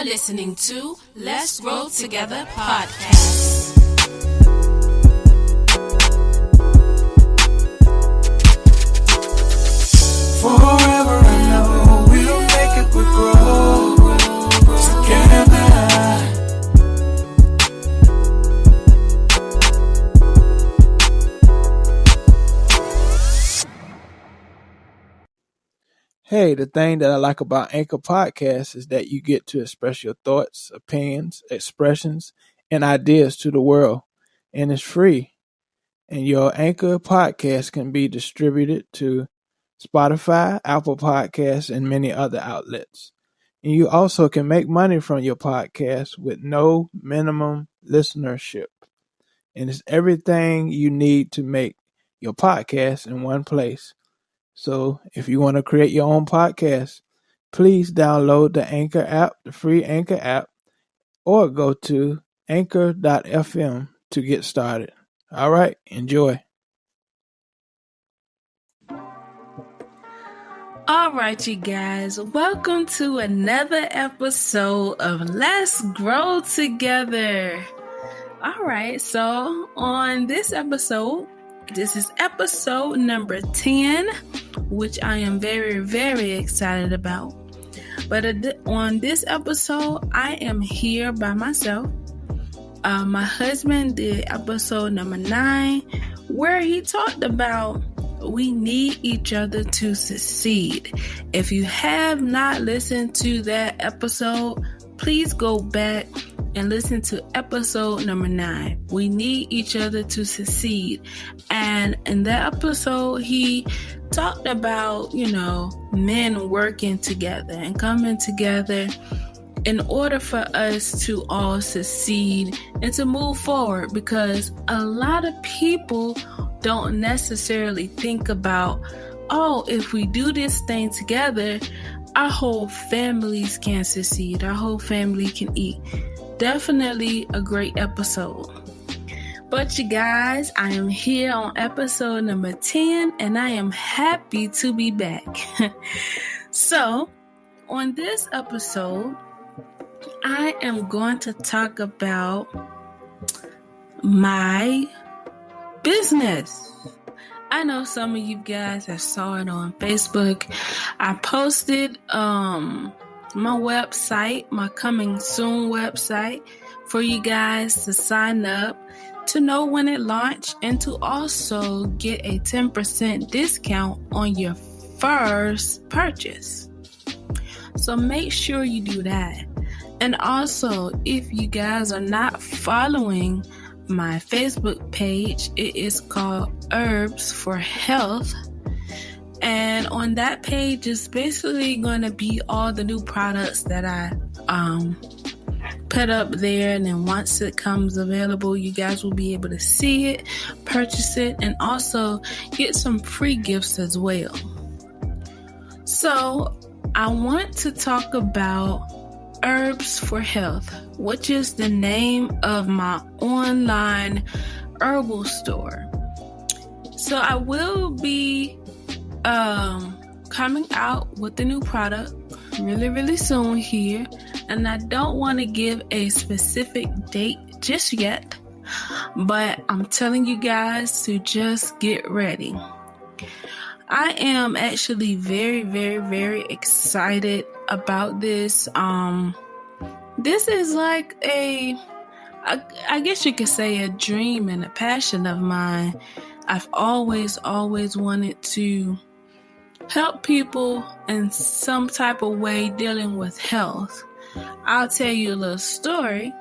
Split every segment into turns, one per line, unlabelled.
listening to Let's Grow Together podcast.
Forever and ever, we'll make it, we'll grow together.
Hey, the thing that I like about Anchor Podcasts is that you get to express your thoughts, opinions, expressions, and ideas to the world. And it's free. And your Anchor Podcast can be distributed to Spotify, Apple Podcasts, and many other outlets. And you also can make money from your podcast with no minimum listenership. And it's everything you need to make your podcast in one place. So if you want to create your own podcast, please download the Anchor app, the free Anchor app, or go to anchor.fm to get started. All right, enjoy.
All right, you guys, welcome to another episode of Let's Grow Together. All right, so on this episode, this is episode number 10, which I am very, very excited about. But on this episode, I am here by myself. My husband did episode number 9, where he talked about we need each other to succeed. If you have not listened to that episode, please go back and listen to episode number 9. We need each other to succeed. And in that episode, he talked about, men working together and coming together in order for us to all succeed and to move forward, because a lot of people don't necessarily think about, if we do this thing together, our whole families can succeed, our whole family can eat. Definitely a great episode. But you guys, I am here on episode number 10 and I am happy to be back. So, on this episode, I am going to talk about my business. I know some of you guys have saw it on Facebook. I posted my website, my coming soon website, for you guys to sign up to know when it launched and to also get a 10% discount on your first purchase. So make sure you do that. And also, if you guys are not following my Facebook page, it is called Herbs for Health. And on that page is basically going to be all the new products that I put up there. And then once it comes available, you guys will be able to see it, purchase it, and also get some free gifts as well. So I want to talk about Herbs for Health, which is the name of my online herbal store. So I will be coming out with a new product really, really soon here, and I don't want to give a specific date just yet, but I'm telling you guys to just get ready. I am actually very, very, very excited about this. This is like I guess you could say a dream and a passion of mine. I've always wanted to help people in some type of way dealing with health. I'll tell you a little story,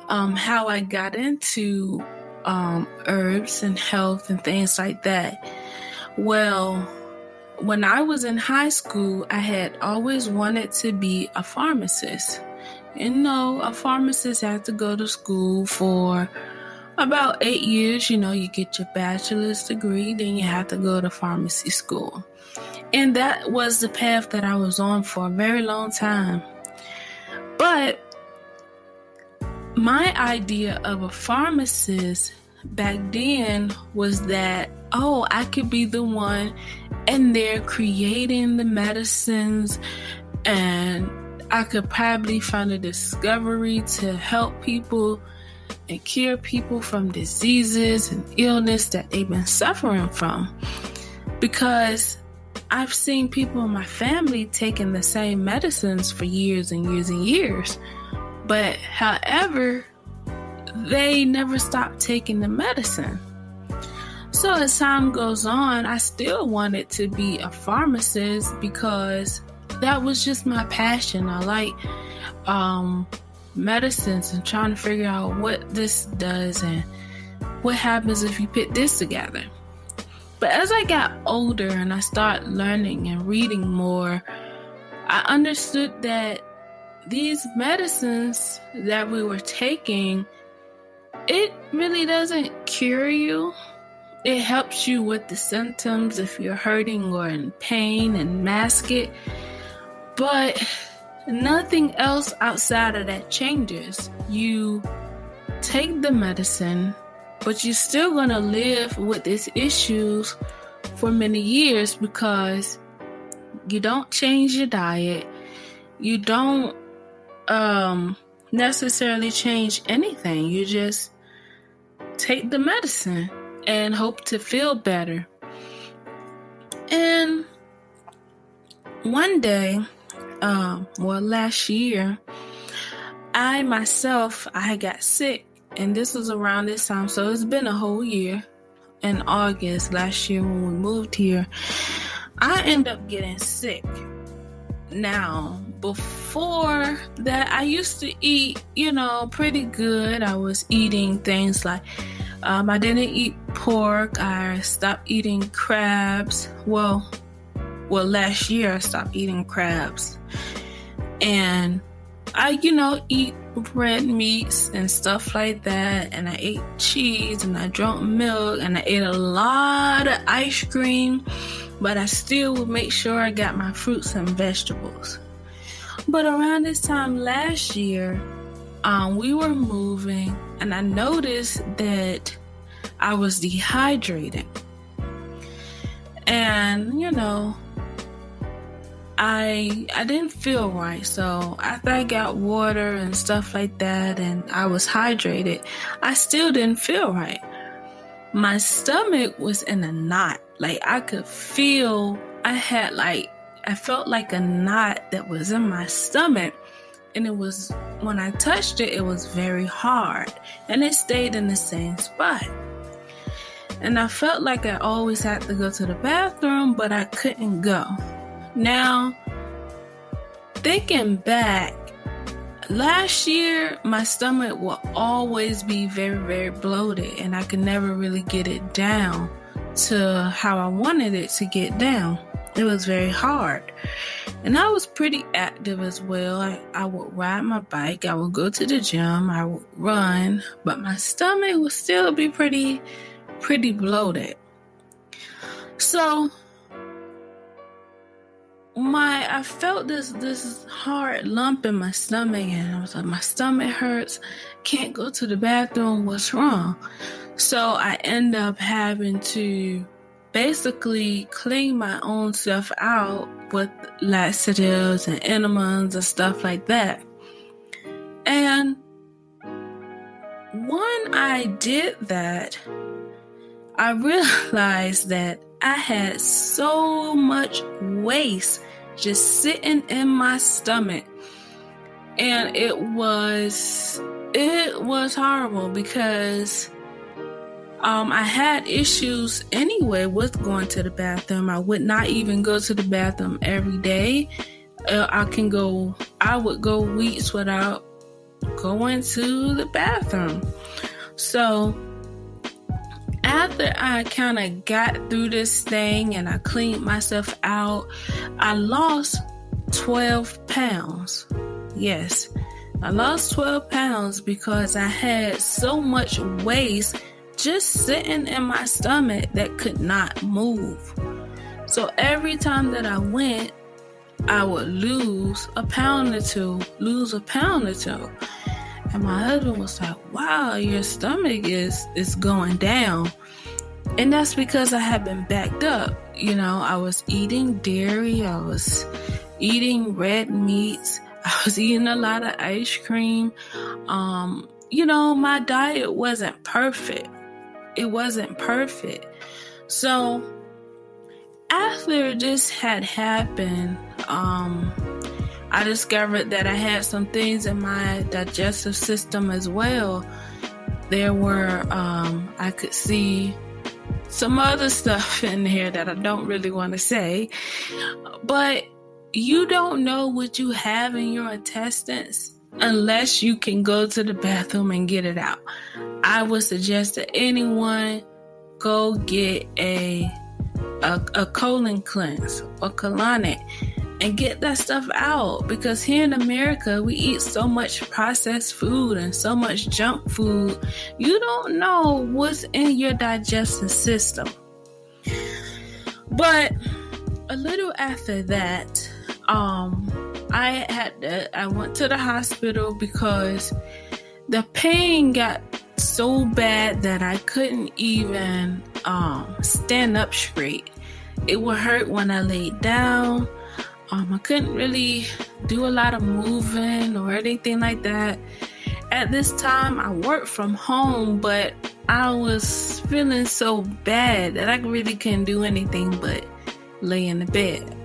how I got into herbs and health and things like that. Well, when I was in high school, I had always wanted to be a pharmacist. A pharmacist had to go to school for about 8 years. You get your bachelor's degree, then you have to go to pharmacy school. And that was the path that I was on for a very long time. But my idea of a pharmacist back then was that, I could be the one in there creating the medicines, and I could probably find a discovery to help people and cure people from diseases and illness that they've been suffering from. Because I've seen people in my family taking the same medicines for years and years and years. But however, they never stopped taking the medicine. So as time goes on, I still wanted to be a pharmacist because that was just my passion. I like medicines and trying to figure out what this does and what happens if you put this together. But as I got older and I started learning and reading more, I understood that these medicines that we were taking, it really doesn't cure you. It helps you with the symptoms if you're hurting or in pain and mask it. But nothing else outside of that changes. You take the medicine, but you're still going to live with these issues for many years because you don't change your diet. You don't necessarily change anything. You just take the medicine and hope to feel better. And one day, last year, I got sick, and this was around this time, so it's been a whole year. In August last year when we moved here, I ended up getting sick. Now, before that, I used to eat, pretty good. I was eating things like, I didn't eat pork. I stopped eating crabs. Well, last year I stopped eating crabs. And I, eat red meats and stuff like that. And I ate cheese and I drank milk and I ate a lot of ice cream. But I still would make sure I got my fruits and vegetables. But around this time last year, we were moving and I noticed that I was dehydrated. And, I didn't feel right. So after I got water and stuff like that and I was hydrated, I still didn't feel right. My stomach was in a knot. Like I could feel, I felt like a knot that was in my stomach. And it was, when I touched it, it was very hard. And it stayed in the same spot. And I felt like I always had to go to the bathroom, but I couldn't go. Now, thinking back, last year, my stomach will always be very, very bloated, and I could never really get it down to how I wanted it to get down. It was very hard. And I was pretty active as well. I would ride my bike, I would go to the gym, I would run, but my stomach would still be pretty bloated. So, I felt this hard lump in my stomach, and I was like, my stomach hurts, can't go to the bathroom, what's wrong? So I end up having to basically clean my own stuff out with laxatives and enemas and stuff like that. And when I did that, I realized that I had so much waste just sitting in my stomach. And it was horrible because I had issues anyway with going to the bathroom. I would not even go to the bathroom every day. I would go weeks without going to the bathroom. So after I kind of got through this thing and I cleaned myself out, I lost 12 pounds. Yes, I lost 12 pounds because I had so much waste just sitting in my stomach that could not move. So every time that I went, I would lose a pound or two. And my husband was like, wow, your stomach is going down. And that's because I had been backed up. I was eating dairy. I was eating red meats. I was eating a lot of ice cream. My diet wasn't perfect. It wasn't perfect. So after this had happened, I discovered that I had some things in my digestive system as well. There were, I could see some other stuff in here that I don't really want to say, but you don't know what you have in your intestines unless you can go to the bathroom and get it out. I would suggest that anyone go get a colon cleanse or colonic and get that stuff out, because here in America we eat so much processed food and so much junk food. You don't know what's in your digestive system. But a little after that, I went to the hospital because the pain got so bad that I couldn't even stand up straight. It would hurt when I laid down. I couldn't really do a lot of moving or anything like that. At this time, I worked from home, but I was feeling so bad that I really couldn't do anything but lay in the bed.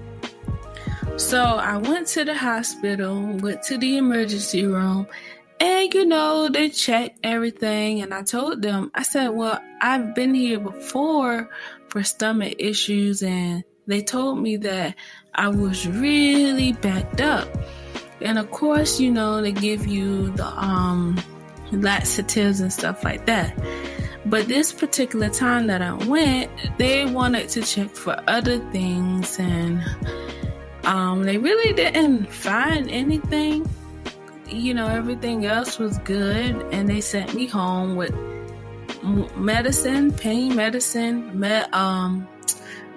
So I went to the hospital, went to the emergency room, and they checked everything. And I told them, I said, well, I've been here before for stomach issues, and they told me that I was really backed up. And of course, they give you the laxatives and stuff like that. But this particular time that I went, they wanted to check for other things, and they really didn't find anything. Everything else was good, and they sent me home with medicine, pain medicine,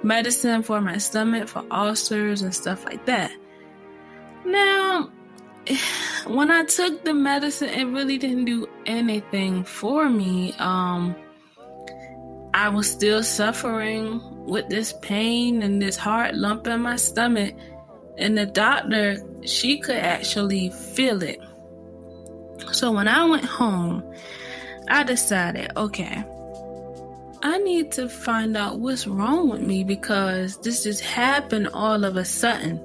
medicine for my stomach, for ulcers and stuff like that. Now, when I took the medicine, it really didn't do anything for me. I was still suffering with this pain and this hard lump in my stomach. And the doctor, she could actually feel it. So when I went home, I decided, okay, I need to find out what's wrong with me, because this just happened all of a sudden.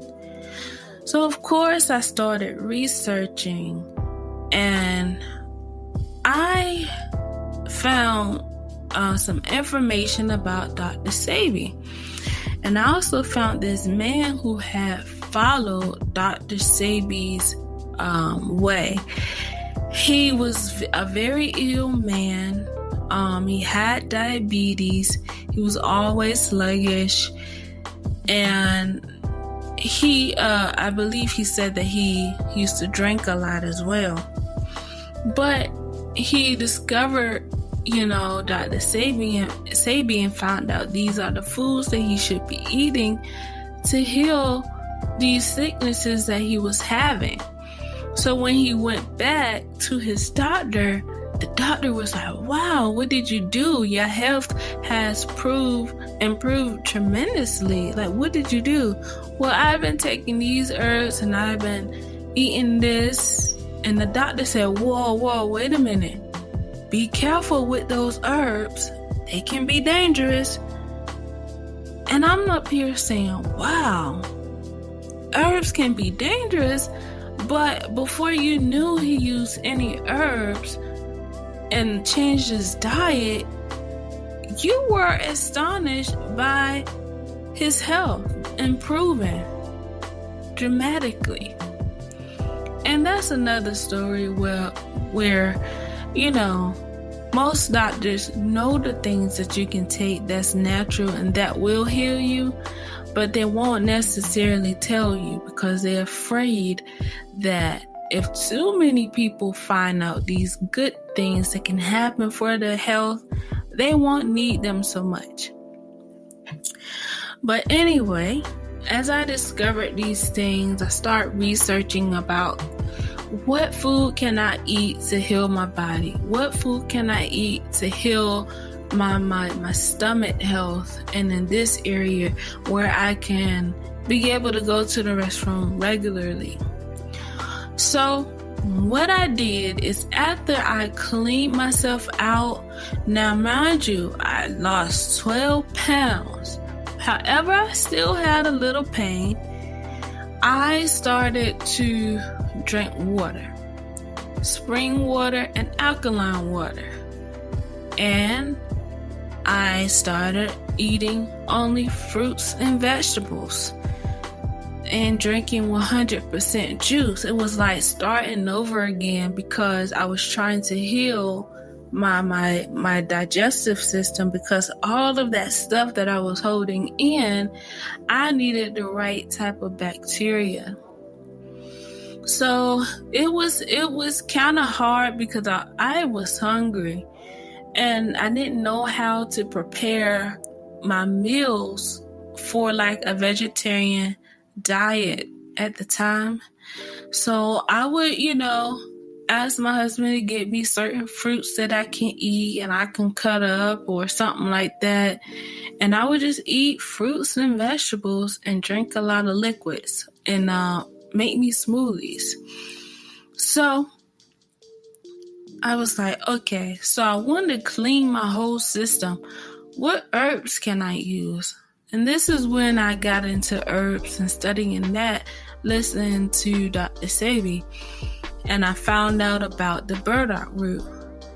So of course I started researching, and I found some information about Dr. Sebi. And I also found this man who had followed Dr. Sebi's way. He was a very ill man. He had diabetes. He was always sluggish. And I believe he said that he used to drink a lot as well. But he discovered, Dr. Sebi, and found out these are the foods that he should be eating to heal these sicknesses that he was having. So when he went back to his doctor, the doctor was like, wow, what did you do? Your health has improved tremendously. Like, what did you do? Well, I've been taking these herbs and I've been eating this. And the doctor said, whoa, wait a minute. Be careful with those herbs. They can be dangerous. And I'm up here saying, wow, herbs can be dangerous. But before you knew he used any herbs and changed his diet, you were astonished by his health improving dramatically. And that's another story where most doctors know the things that you can take that's natural and that will heal you, but they won't necessarily tell you because they're afraid that if too many people find out these good things that can happen for their health, they won't need them so much. But anyway, as I discovered these things, I started researching about what food can I eat to heal my body? What food can I eat to heal my stomach health, and in this area where I can be able to go to the restroom regularly? So what I did is after I cleaned myself out, now mind you, I lost 12 pounds. However, I still had a little pain. I started to drink water, spring water and alkaline water. And I started eating only fruits and vegetables and drinking 100% juice. It was like starting over again because I was trying to heal my digestive system, because all of that stuff that I was holding in, I needed the right type of bacteria. So it was kind of hard because I was hungry and I didn't know how to prepare my meals for like a vegetarian diet at the time. So I would, ask my husband to get me certain fruits that I can eat and I can cut up or something like that. And I would just eat fruits and vegetables and drink a lot of liquids and make me smoothies. So I was like, okay, so I wanted to clean my whole system. What herbs can I use? And this is when I got into herbs and studying that, listening to Dr. Sebi. And I found out about the burdock root.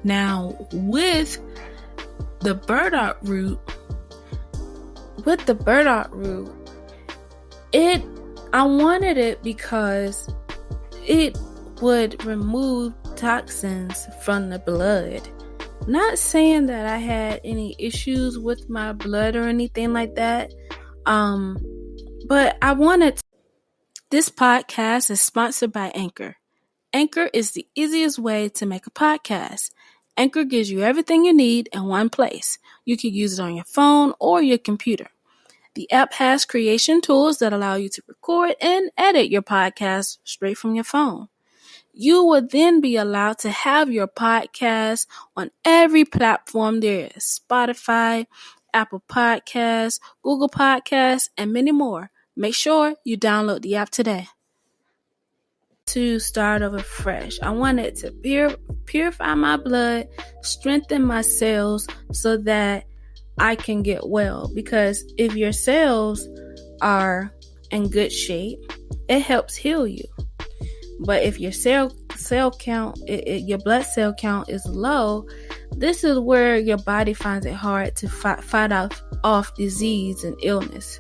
Now, with the burdock root, I wanted it because it would remove toxins from the blood. Not saying that I had any issues with my blood or anything like that, but I wanted to. This podcast is sponsored by Anchor. Anchor is the easiest way to make a podcast. Anchor gives you everything you need in one place. You can use it on your phone or your computer. The app has creation tools that allow you to record and edit your podcast straight from your phone. You will then be allowed to have your podcast on every platform there is: Spotify, Apple Podcasts, Google Podcasts, and many more. Make sure you download the app today. To start over fresh, I wanted to purify my blood, strengthen my cells so that I can get well. Because if your cells are in good shape, it helps heal you. But if your cell count, your blood cell count is low, this is where your body finds it hard to fight off disease and illness.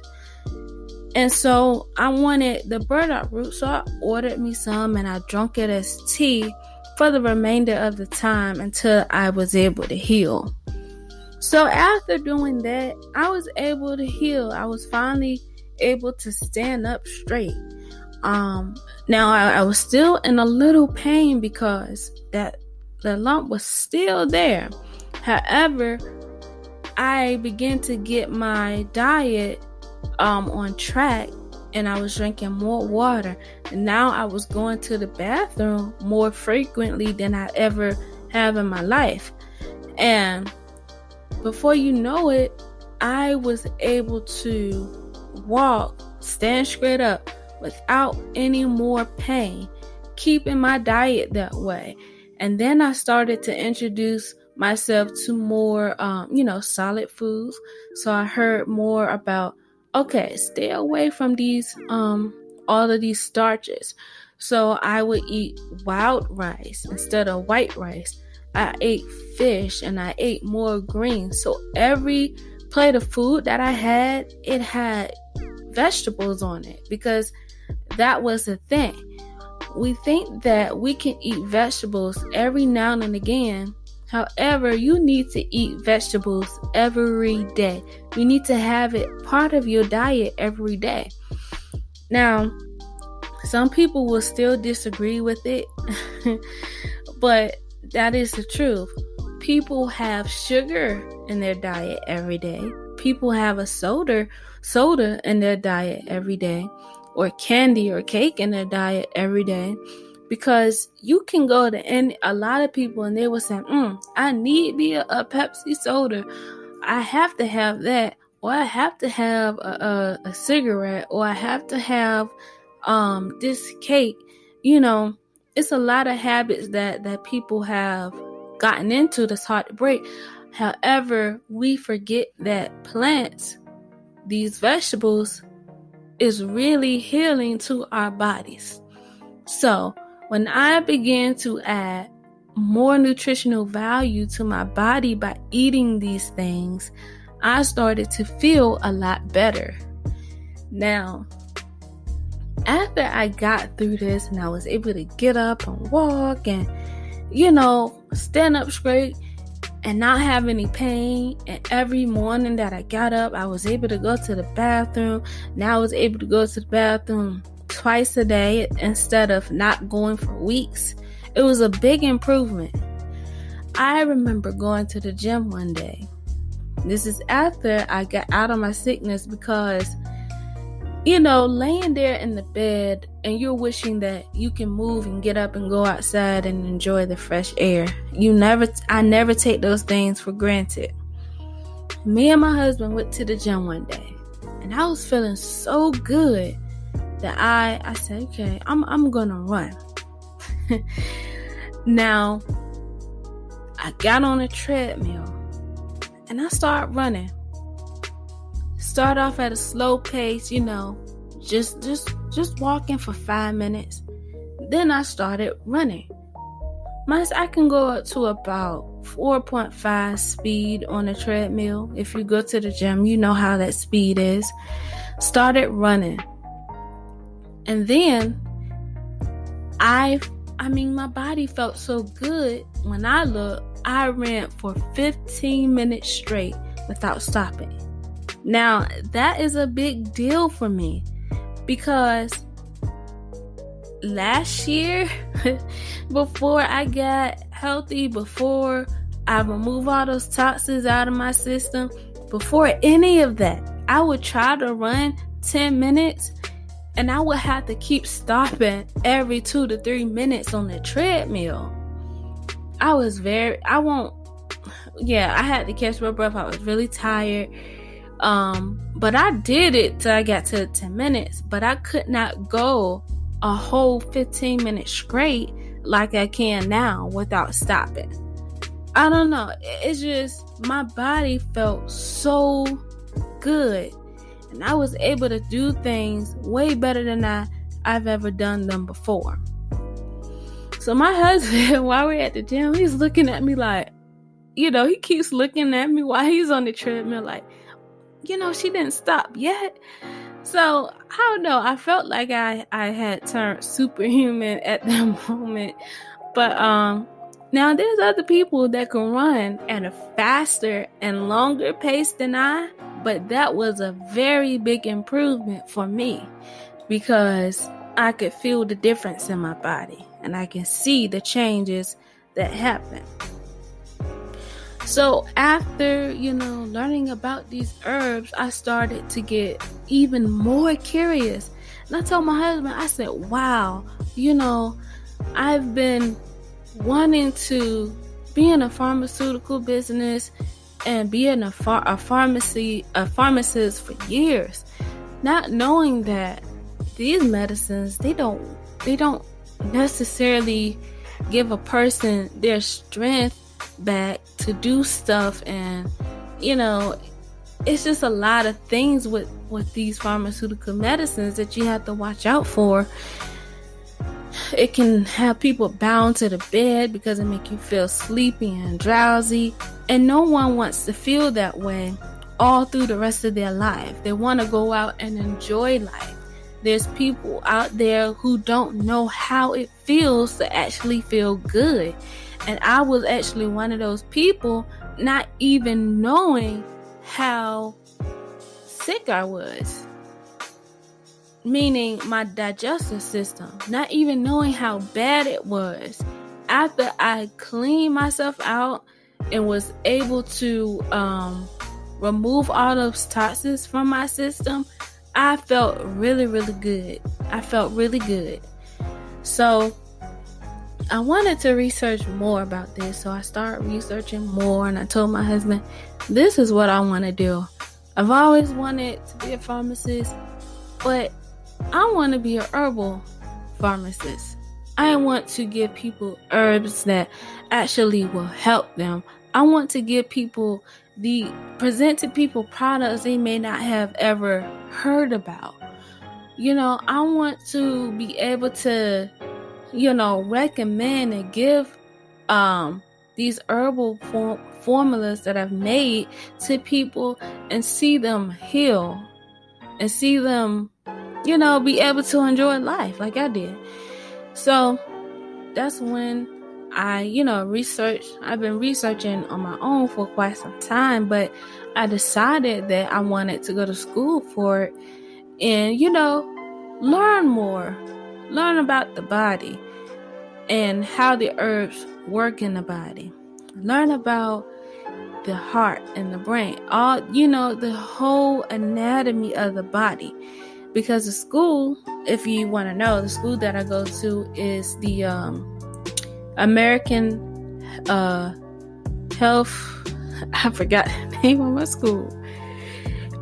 And so I wanted the burdock root, so I ordered me some and I drank it as tea for the remainder of the time until I was able to heal. So after doing that, I was able to heal. I was finally able to stand up straight. Now I was still in a little pain because the lump was still there. However, I began to get my diet on track, and I was drinking more water, and now I was going to the bathroom more frequently than I ever have in my life. And before you know it, I was able to walk, stand straight up without any more pain, keeping my diet that way. And then I started to introduce myself to more solid foods. So I heard more about, okay, stay away from these all of these starches. So I would eat wild rice instead of white rice. I ate fish and I ate more greens. So every plate of food that I had, it had vegetables on it, because that was the thing. We think that we can eat vegetables every now and again. However, you need to eat vegetables every day. You need to have it part of your diet every day. Now, some people will still disagree with it, but that is the truth. People have sugar in their diet every day. People have a soda in their diet every day, or candy or cake in their diet every day. Because you can go to a lot of people and they will say, I need me a Pepsi soda. I have to have that. Or I have to have a cigarette. Or I have to have this cake. it's a lot of habits that people have gotten into that's hard to break. However, we forget that plants, these vegetables, is really healing to our bodies. So when I began to add more nutritional value to my body by eating these things, I started to feel a lot better. Now, after I got through this and I was able to get up and walk and, stand up straight and not have any pain, and every morning that I got up, I was able to go to the bathroom. Now I was able to go to the bathroom twice a day instead of not going for weeks. It was a big improvement. I remember going to the gym one day. This is after I got out of my sickness because, laying there in the bed and you're wishing that you can move and get up and go outside and enjoy the fresh air. I never take those things for granted. Me and my husband went to the gym one day and I was feeling so good that I said, okay, I'm gonna run. Now, I got on a treadmill and I started running. Start off at a slow pace, just walking for 5 minutes. Then I started running. I can go up to about 4.5 speed on a treadmill. If you go to the gym, you know how that speed is. Started running. And then my body felt so good. When I looked, I ran for 15 minutes straight without stopping. Now, that is a big deal for me because last year, before I got healthy, before I removed all those toxins out of my system, before any of that, I would try to run 10 minutes and I would have to keep stopping every 2 to 3 minutes on the treadmill. I had to catch my breath. I was really tired. But I did it till I got to 10 minutes, but I could not go a whole 15 minutes straight like I can now without stopping. I don't know. It's just, my body felt so good and I was able to do things way better than I've ever done them before. So my husband, while we're at the gym, he's looking at me like, he keeps looking at me while he's on the treadmill like, she didn't stop yet. So, I don't know. I felt like I had turned superhuman at that moment. But now there's other people that can run at a faster and longer pace than I. But that was a very big improvement for me because I could feel the difference in my body. And I can see the changes that happen. So after, learning about these herbs, I started to get even more curious. And I told my husband, I said, wow, I've been wanting to be in a pharmaceutical business and be in a pharmacist for years, not knowing that these medicines, they don't necessarily give a person their strength back to do stuff. And it's just a lot of things with these pharmaceutical medicines that you have to watch out for. It can have people bound to the bed because it make you feel sleepy and drowsy, and no one wants to feel that way all through the rest of their life. They want to go out and enjoy life. There's people out there who don't know how it feels to actually feel good. And I was actually one of those people, not even knowing how sick I was. Meaning my digestive system, not even knowing how bad it was. After I cleaned myself out and was able to remove all those toxins from my system, I felt really, really good. I felt really good. So I wanted to research more about this. So I started researching more and I told my husband, this is what I want to do. I've always wanted to be a pharmacist, but I want to be a herbal pharmacist. I want to give people herbs that actually will help them. I want to give people present to people products they may not have ever heard about. I want to be able to, recommend and give these herbal formulas that I've made to people and see them heal and see them, be able to enjoy life like I did. So that's when I, I've been researching on my own for quite some time, but I decided that I wanted to go to school for it and, learn about the body and how the herbs work in the body. Learn about the heart and the brain, all, the whole anatomy of the body. Because the school, if you want to know, the school that I go to is the American Health. I forgot the name of my school.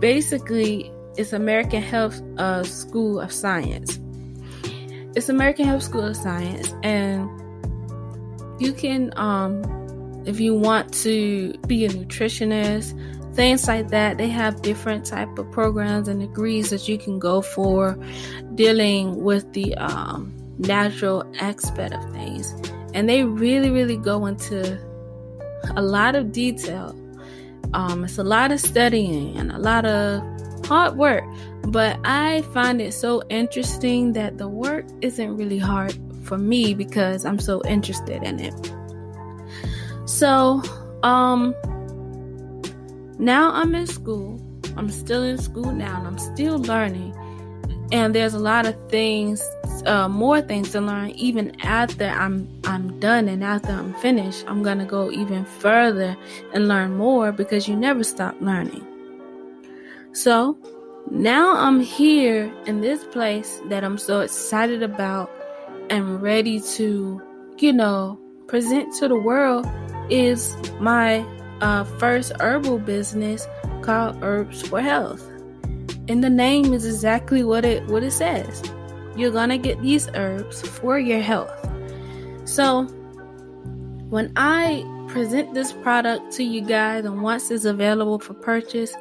Basically, it's American Health School of Science. It's American Health School of Science, and you can, if you want to be a nutritionist, things like that, they have different type of programs and degrees that you can go for dealing with the natural aspect of things. And they really, really go into a lot of detail. It's a lot of studying and a lot of hard work, but I find it so interesting that the work isn't really hard for me because I'm so interested in it. So, now I'm in school. I'm still in school now, and I'm still learning. And there's a lot of things, more things to learn. Even after I'm done and after I'm finished, I'm gonna go even further and learn more because you never stop learning. So now I'm here in this place that I'm so excited about and ready to, present to the world is my first herbal business called Herbs for Health. And the name is exactly what it says. You're gonna get these herbs for your health. So when I present this product to you guys and once it's available for purchase,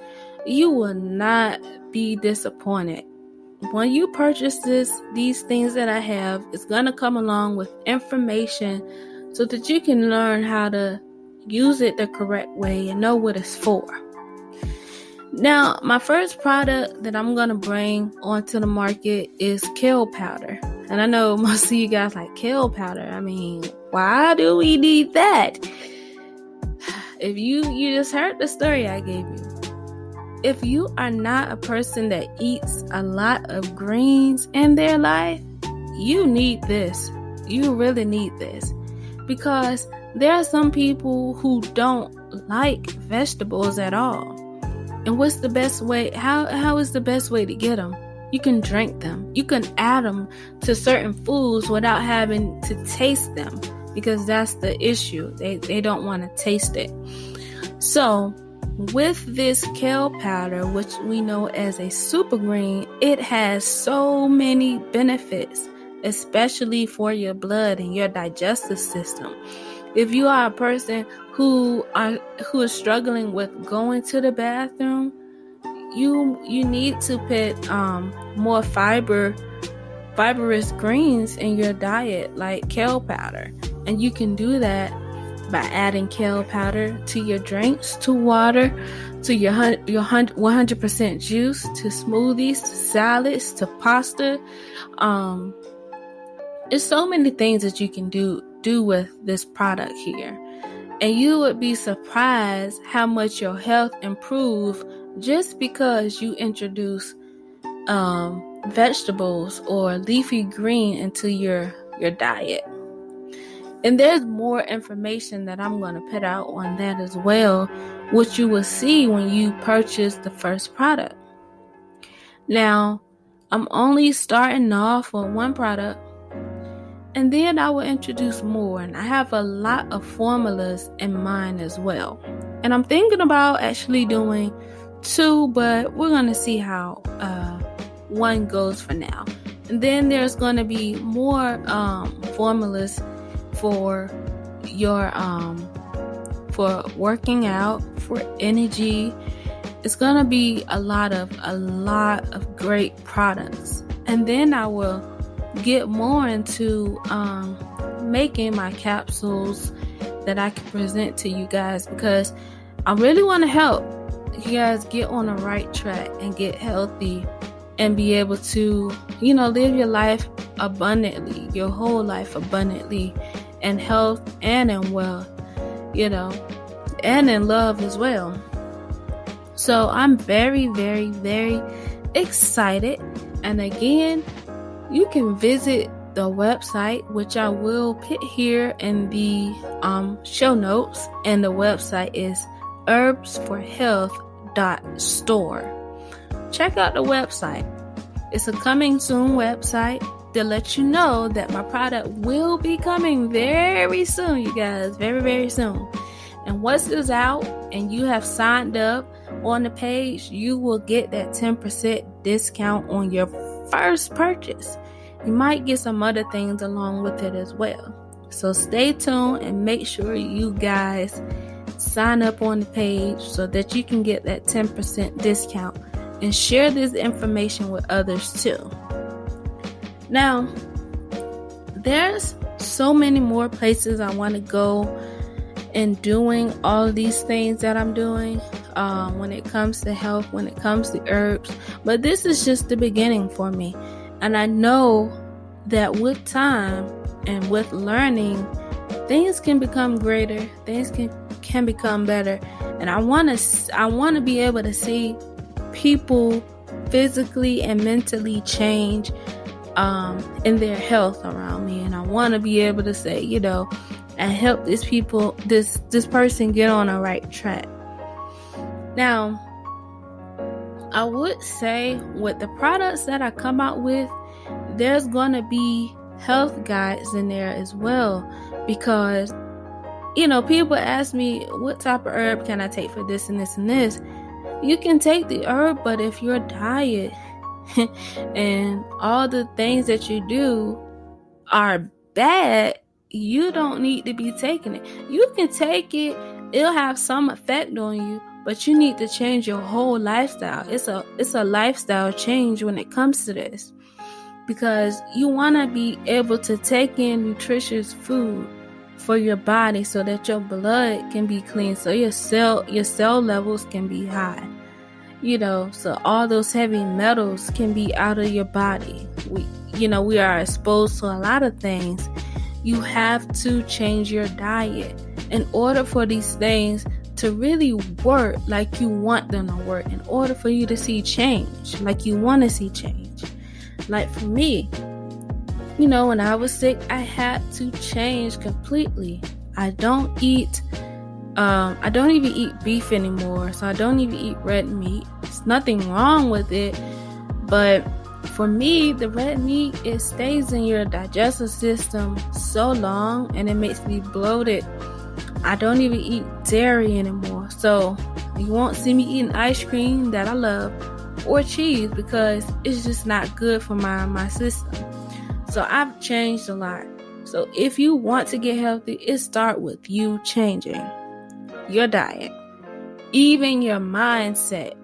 you will not be disappointed. When you purchase these things that I have, it's gonna come along with information so that you can learn how to use it the correct way and know what it's for. Now, my first product that I'm going to bring onto the market is kale powder. And I know most of you guys like kale powder. I mean, why do we need that? If you just heard the story I gave you. If you are not a person that eats a lot of greens in their life, you need this. You really need this. Because there are some people who don't like vegetables at all. And what's the best way? How is the best way to get them? You can drink them. You can add them to certain foods without having to taste them. Because that's the issue. They don't want to taste it. So with this kale powder, which we know as a super green, it has so many benefits, especially for your blood and your digestive system. If you are a person who is struggling with going to the bathroom, you need to put more fibrous greens in your diet, like kale powder. And you can do that by adding kale powder to your drinks, to water, to your 100% juice, to smoothies, to salads, to pasta. There's so many things that you can do with this product here. And you would be surprised how much your health improves just because you introduce vegetables or leafy green into your diet. And there's more information that I'm going to put out on that as well, which you will see when you purchase the first product. Now, I'm only starting off on one product, and then I will introduce more. And I have a lot of formulas in mind as well. And I'm thinking about actually doing 2, but we're going to see how one goes for now. And then there's going to be more formulas for your for working out, for energy. It's going to be a lot of great products. And then I will get more into making my capsules that I can present to you guys, because I really want to help you guys get on the right track and get healthy and be able to, live your life abundantly, your whole life abundantly, in health and in wealth, and in love as well. So I'm very, very, very excited. And again, you can visit the website, which I will put here in the show notes. And the website is herbsforhealth.store. Check out the website. It's a coming soon website to let you know that my product will be coming very soon, you guys. Very, very soon. And once it's out and you have signed up on the page, you will get that 10% discount on your first purchase. You might get some other things along with it as well. So stay tuned and make sure you guys sign up on the page so that you can get that 10% discount, and share this information with others too. Now, there's so many more places I want to go in doing all these things that I'm doing when it comes to health, when it comes to herbs. But this is just the beginning for me. And I know that with time and with learning, things can become greater, things can become better. And I want to be able to see people physically and mentally change in their health around me. And I want to be able to say, and help this person get on the right track. Now, I would say with the products that I come out with, there's going to be health guides in there as well, because people ask me, what type of herb can I take for this and this and this? You can take the herb, but if your diet and all the things that you do are bad, you don't need to be taking it. You can take it, it'll have some effect on you, but you need to change your whole lifestyle. It's a lifestyle change when it comes to this, because you want to be able to take in nutritious food for your body so that your blood can be clean, so your cell levels can be high, so all those heavy metals can be out of your body. We are exposed to a lot of things. You have to change your diet in order for these things to really work like you want them to work, in order for you to see change like you want to see change. Like for me, when I was sick, I had to change completely. I don't even eat beef anymore, so I don't even eat red meat. There's nothing wrong with it, but for me, the red meat, it stays in your digestive system so long and it makes me bloated. I don't even eat dairy anymore, so you won't see me eating ice cream that I love or cheese, because it's just not good for my system. So I've changed a lot. So if you want to get healthy, it starts with you changing your diet, even your mindset.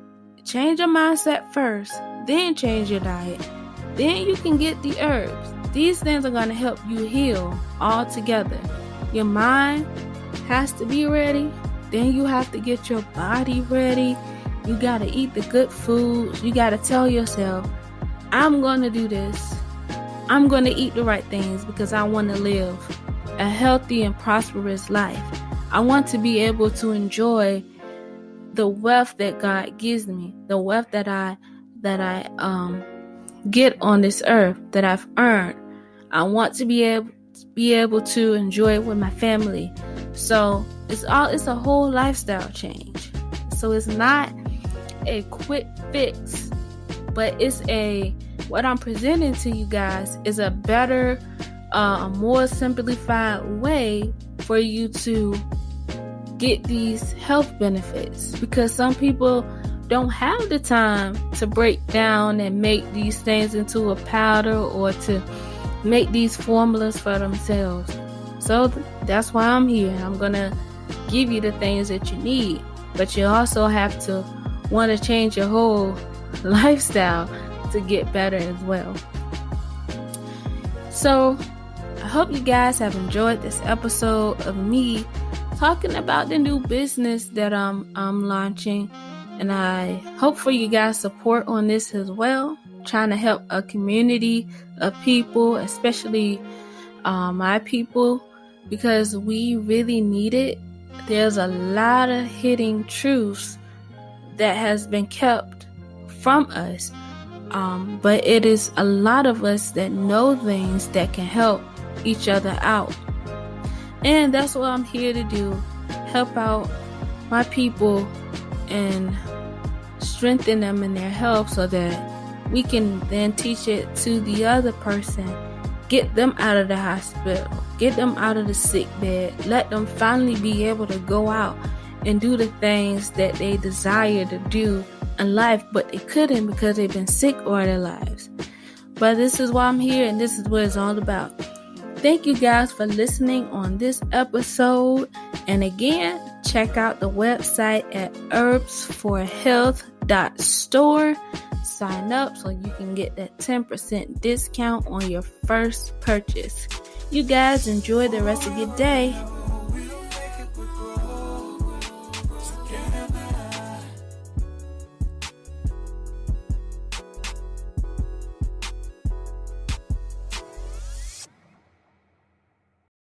Change your mindset first, then change your diet. Then you can get the herbs. These things are going to help you heal all together. Your mind has to be ready. Then you have to get your body ready. You got to eat the good foods. You got to tell yourself, I'm going to do this. I'm going to eat the right things because I want to live a healthy and prosperous life. I want to be able to enjoy the wealth that God gives me, the wealth that I get on this earth that I've earned. I want to be able to enjoy it with my family. So it's a whole lifestyle change. So it's not a quick fix, but what I'm presenting to you guys is a better, a more simplified way for you to get these health benefits, because some people don't have the time to break down and make these things into a powder or to make these formulas for themselves. So that's why I'm here. I'm going to give you the things that you need. But you also have to want to change your whole lifestyle to get better as well. So I hope you guys have enjoyed this episode of me talking about the new business that I'm launching. And I hope for you guys' support on this as well. Trying to help a community of people, especially my people, because we really need it. There's a lot of hidden truths that has been kept from us. But it is a lot of us that know things that can help each other out. And that's what I'm here to do. Help out my people and strengthen them in their health so that we can then teach it to the other person. Get them out of the hospital. Get them out of the sick bed. Let them finally be able to go out and do the things that they desire to do in life, but they couldn't because they've been sick all their lives. But this is why I'm here, and this is what it's all about. Thank you guys for listening on this episode. And again, check out the website at herbsforhealth.store. Sign up so you can get that 10% discount on your first purchase. You guys enjoy the rest of your day.